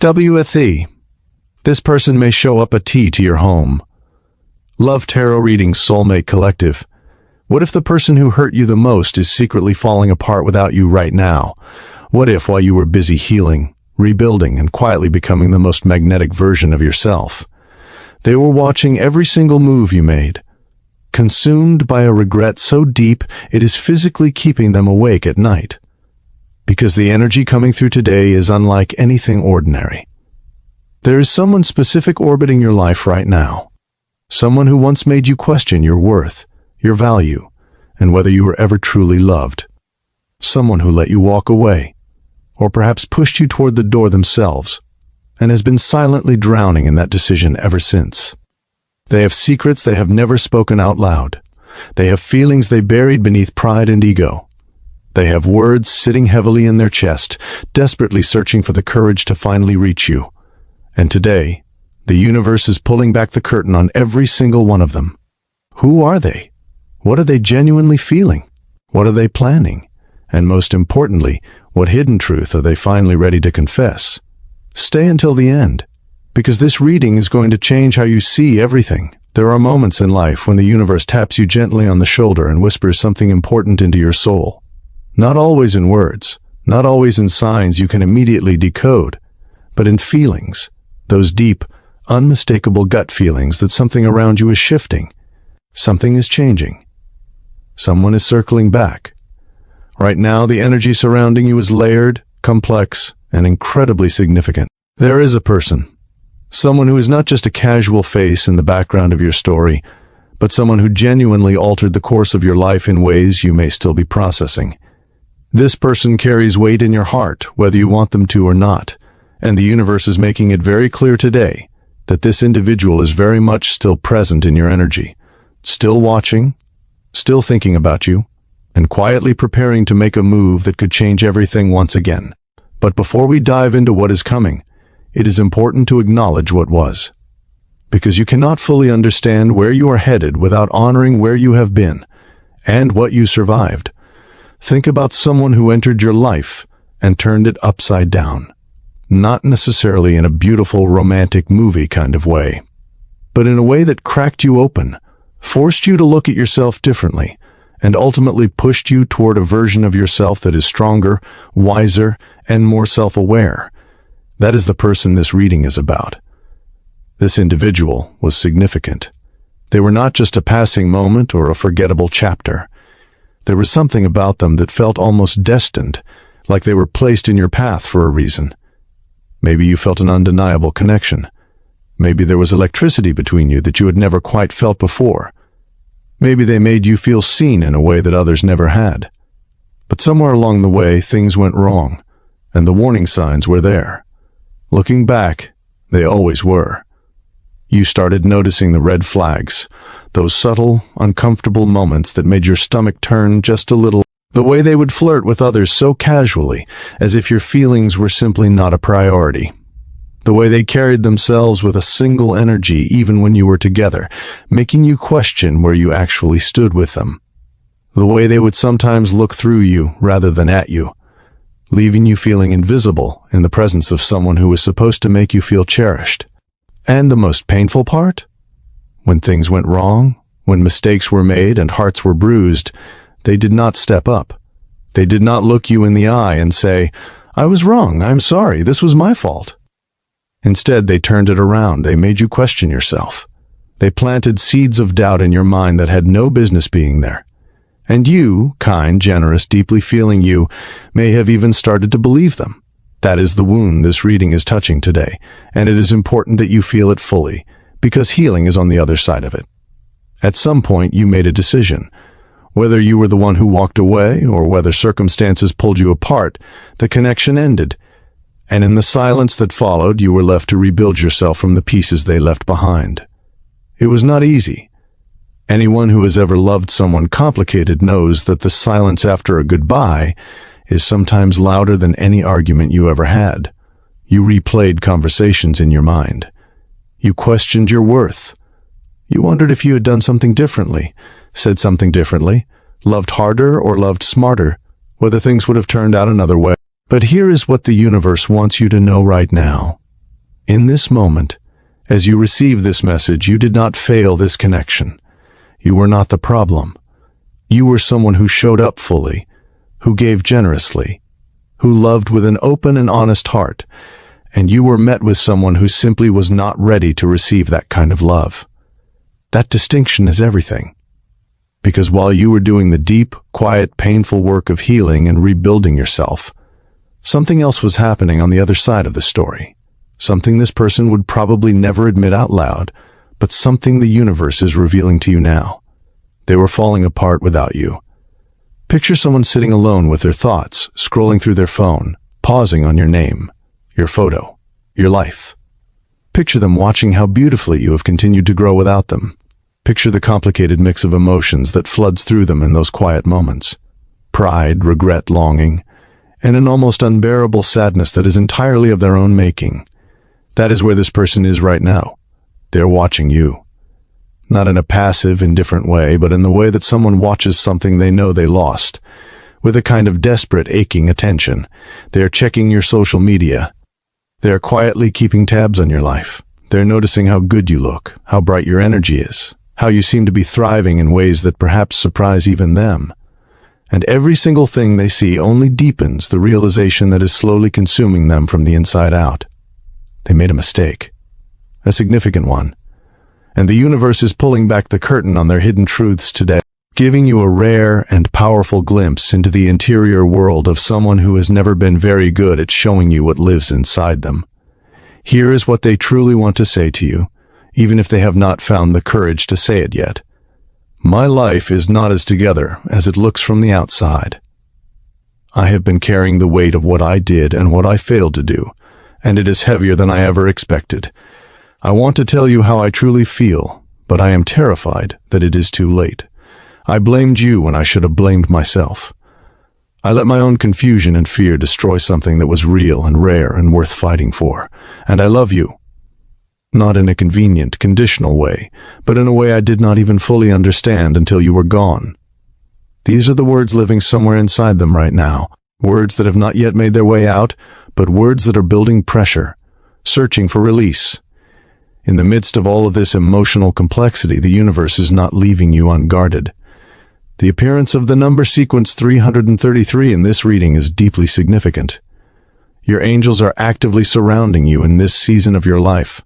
WFE. This person may show up a T to your home. Love Tarot Readings Soulmate Collective. What if the person who hurt you the most is secretly falling apart without you right now? What if, while you were busy healing, rebuilding, and quietly becoming the most magnetic version of yourself, they were watching every single move you made, consumed by a regret so deep it is physically keeping them awake at night? Because the energy coming through today is unlike anything ordinary. There is someone specific orbiting your life right now. Someone who once made you question your worth, your value, and whether you were ever truly loved. Someone who let you walk away, or perhaps pushed you toward the door themselves, and has been silently drowning in that decision ever since. They have secrets they have never spoken out loud. They have feelings they buried beneath pride and ego. They have words sitting heavily in their chest, desperately searching for the courage to finally reach you. And today, the universe is pulling back the curtain on every single one of them. Who are they? What are they genuinely feeling? What are they planning? And most importantly, what hidden truth are they finally ready to confess? Stay until the end, because this reading is going to change how you see everything. There are moments in life when the universe taps you gently on the shoulder and whispers something important into your soul. Not always in words, not always in signs you can immediately decode, but in feelings, those deep, unmistakable gut feelings that something around you is shifting. Something is changing. Someone is circling back. Right now, the energy surrounding you is layered, complex, and incredibly significant. There is a person, someone who is not just a casual face in the background of your story, but someone who genuinely altered the course of your life in ways you may still be processing. This person carries weight in your heart, whether you want them to or not, and the universe is making it very clear today that this individual is very much still present in your energy, still watching, still thinking about you, and quietly preparing to make a move that could change everything once again. But before we dive into what is coming, it is important to acknowledge what was. Because you cannot fully understand where you are headed without honoring where you have been and what you survived. Think about someone who entered your life and turned it upside down. Not necessarily in a beautiful romantic movie kind of way, but in a way that cracked you open, forced you to look at yourself differently, and ultimately pushed you toward a version of yourself that is stronger, wiser, and more self-aware. That is the person this reading is about. This individual was significant. They were not just a passing moment or a forgettable chapter. There was something about them that felt almost destined, like they were placed in your path for a reason. Maybe you felt an undeniable connection. Maybe there was electricity between you that you had never quite felt before. Maybe they made you feel seen in a way that others never had. But somewhere along the way, things went wrong, and the warning signs were there. Looking back, they always were. You started noticing the red flags, those subtle, uncomfortable moments that made your stomach turn just a little. The way they would flirt with others so casually, as if your feelings were simply not a priority. The way they carried themselves with a single energy even when you were together, making you question where you actually stood with them. The way they would sometimes look through you rather than at you, leaving you feeling invisible in the presence of someone who was supposed to make you feel cherished. And the most painful part? When things went wrong, when mistakes were made and hearts were bruised, they did not step up. They did not look you in the eye and say, "I was wrong, I'm sorry, this was my fault." Instead, they turned it around. They made you question yourself. They planted seeds of doubt in your mind that had no business being there. And you, kind, generous, deeply feeling you, may have even started to believe them. That is the wound this reading is touching today, and it is important that you feel it fully, because healing is on the other side of it. At some point, you made a decision. Whether you were the one who walked away, or whether circumstances pulled you apart, the connection ended. And in the silence that followed, you were left to rebuild yourself from the pieces they left behind. It was not easy. Anyone who has ever loved someone complicated knows that the silence after a goodbye is sometimes louder than any argument you ever had. You replayed conversations in your mind. You questioned your worth. You wondered if you had done something differently, said something differently, loved harder or loved smarter, whether things would have turned out another way. But here is what the universe wants you to know right now. In this moment, as you receive this message, you did not fail this connection. You were not the problem. You were someone who showed up fully, who gave generously, who loved with an open and honest heart, and you were met with someone who simply was not ready to receive that kind of love. That distinction is everything. Because while you were doing the deep, quiet, painful work of healing and rebuilding yourself, something else was happening on the other side of the story. Something this person would probably never admit out loud, but something the universe is revealing to you now. They were falling apart without you. Picture someone sitting alone with their thoughts, scrolling through their phone, pausing on your name, your photo, your life. Picture them watching how beautifully you have continued to grow without them. Picture the complicated mix of emotions that floods through them in those quiet moments. Pride, regret, longing, and an almost unbearable sadness that is entirely of their own making. That is where this person is right now. They're watching you. Not in a passive, indifferent way, but in the way that someone watches something they know they lost. With a kind of desperate, aching attention. They are checking your social media. They are quietly keeping tabs on your life. They're noticing how good you look, how bright your energy is, how you seem to be thriving in ways that perhaps surprise even them. And every single thing they see only deepens the realization that is slowly consuming them from the inside out. They made a mistake. A significant one. And the universe is pulling back the curtain on their hidden truths today, giving you a rare and powerful glimpse into the interior world of someone who has never been very good at showing you what lives inside them. Here is what they truly want to say to you, even if they have not found the courage to say it yet. My life is not as together as it looks from the outside. I have been carrying the weight of what I did and what I failed to do, and it is heavier than I ever expected. I want to tell you how I truly feel, but I am terrified that it is too late. I blamed you when I should have blamed myself. I let my own confusion and fear destroy something that was real and rare and worth fighting for. And I love you. Not in a convenient, conditional way, but in a way I did not even fully understand until you were gone. These are the words living somewhere inside them right now. Words that have not yet made their way out, but words that are building pressure, searching for release. In the midst of all of this emotional complexity, the universe is not leaving you unguarded. The appearance of the number sequence 333 in this reading is deeply significant. Your angels are actively surrounding you in this season of your life.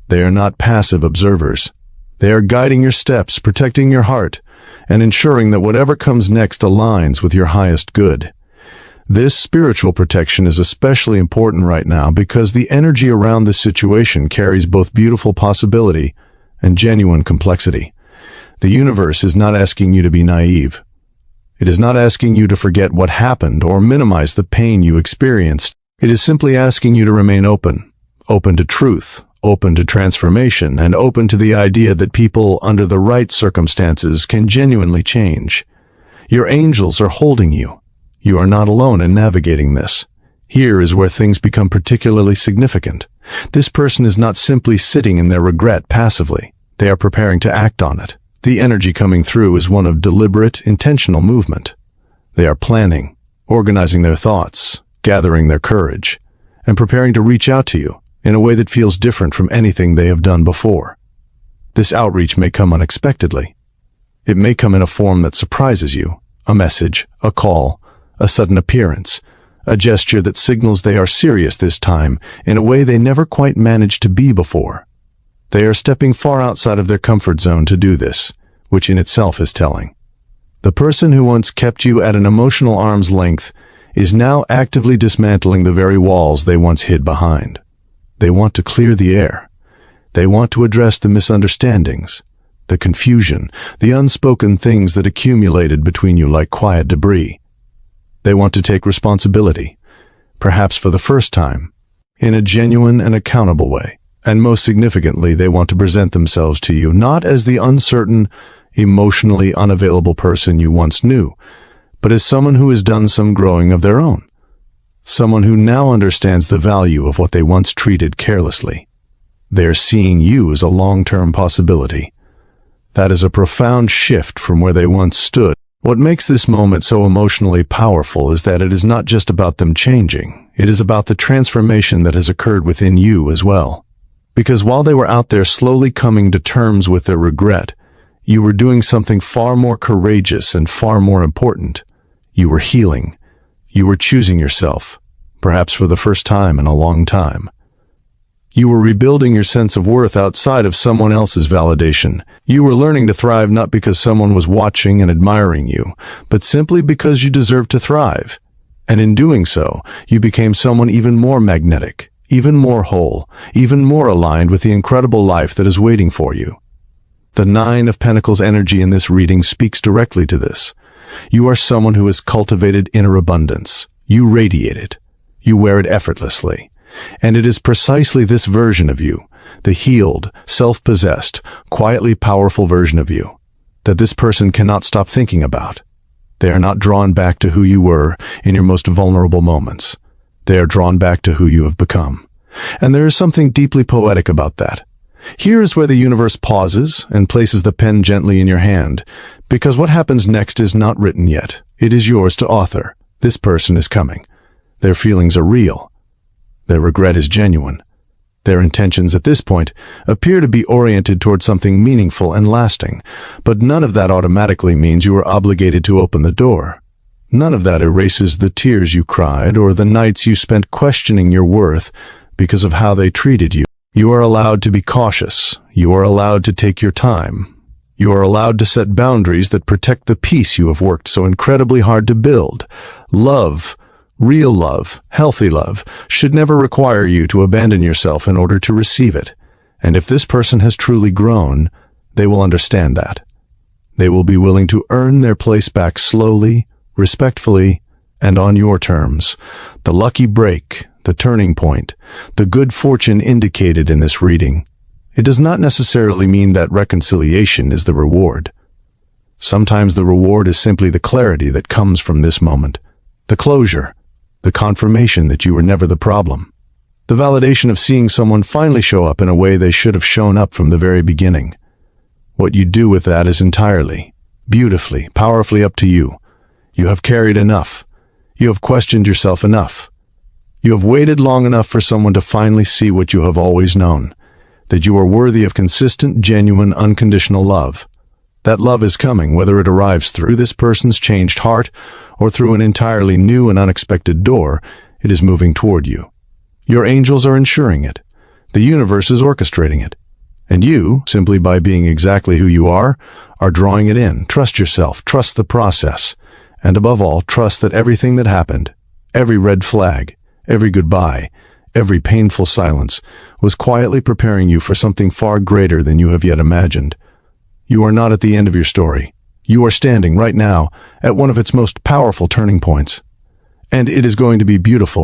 They are not passive observers. They are guiding your steps, protecting your heart, and ensuring that whatever comes next aligns with your highest good. This spiritual protection is especially important right now because the energy around this situation carries both beautiful possibility and genuine complexity. The universe is not asking you to be naive. It is not asking you to forget what happened or minimize the pain you experienced. It is simply asking you to remain open to truth, open to transformation, and open to the idea that people under the right circumstances can genuinely change. Your angels are holding you. You are not alone in navigating this. Here is where things become particularly significant. This person is not simply sitting in their regret passively. They are preparing to act on it. The energy coming through is one of deliberate, intentional movement. They are planning, organizing their thoughts, gathering their courage, and preparing to reach out to you in a way that feels different from anything they have done before. This outreach may come unexpectedly. It may come in a form that surprises you, a message, a call, a sudden appearance, a gesture that signals they are serious this time in a way they never quite managed to be before. They are stepping far outside of their comfort zone to do this, which in itself is telling. The person who once kept you at an emotional arm's length is now actively dismantling the very walls they once hid behind. They want to clear the air. They want to address the misunderstandings, the confusion, the unspoken things that accumulated between you like quiet debris. They want to take responsibility, perhaps for the first time, in a genuine and accountable way. And most significantly, they want to present themselves to you not as the uncertain, emotionally unavailable person you once knew, but as someone who has done some growing of their own. Someone who now understands the value of what they once treated carelessly. They are seeing you as a long-term possibility. That is a profound shift from where they once stood. What makes this moment so emotionally powerful is that it is not just about them changing. it is about the transformation that has occurred within you as well. Because while they were out there slowly coming to terms with their regret, you were doing something far more courageous and far more important. You were healing. You were choosing yourself, perhaps for the first time in a long time. You were rebuilding your sense of worth outside of someone else's validation. You were learning to thrive not because someone was watching and admiring you, but simply because you deserved to thrive. And in doing so, you became someone even more magnetic, even more whole, even more aligned with the incredible life that is waiting for you. The Nine of Pentacles energy in this reading speaks directly to this. You are someone who has cultivated inner abundance. You radiate it. You wear it effortlessly. And it is precisely this version of you, the healed, self-possessed, quietly powerful version of you, that this person cannot stop thinking about. They are not drawn back to who you were in your most vulnerable moments. They are drawn back to who you have become. And there is something deeply poetic about that. Here is where the universe pauses and places the pen gently in your hand, because what happens next is not written yet. It is yours to author. This person is coming. Their feelings are real. Their regret is genuine. Their intentions at this point appear to be oriented toward something meaningful and lasting, but none of that automatically means you are obligated to open the door. None of that erases the tears you cried or the nights you spent questioning your worth because of how they treated you. You are allowed to be cautious. You are allowed to take your time. You are allowed to set boundaries that protect the peace you have worked so incredibly hard to build. Love, real love, healthy love, should never require you to abandon yourself in order to receive it. And if this person has truly grown, they will understand that. They will be willing to earn their place back slowly, respectfully, and on your terms. The lucky break, the turning point, the good fortune indicated in this reading. It does not necessarily mean that reconciliation is the reward. Sometimes the reward is simply the clarity that comes from this moment, the closure, the confirmation that you were never the problem, the validation of seeing someone finally show up in a way they should have shown up from the very beginning. What you do with that is entirely, beautifully, powerfully up to you. You have carried enough. You have questioned yourself enough. You have waited long enough for someone to finally see what you have always known, that you are worthy of consistent, genuine, unconditional love. That love is coming, whether it arrives through this person's changed heart or through an entirely new and unexpected door. It is moving toward you. Your angels are ensuring it. The universe is orchestrating it. And you, simply by being exactly who you are drawing it in. Trust yourself, trust the process, and above all, trust that everything that happened, every red flag, every goodbye, every painful silence, was quietly preparing you for something far greater than you have yet imagined. You are not at the end of your story. You are standing right now at one of its most powerful turning points. And it is going to be beautiful.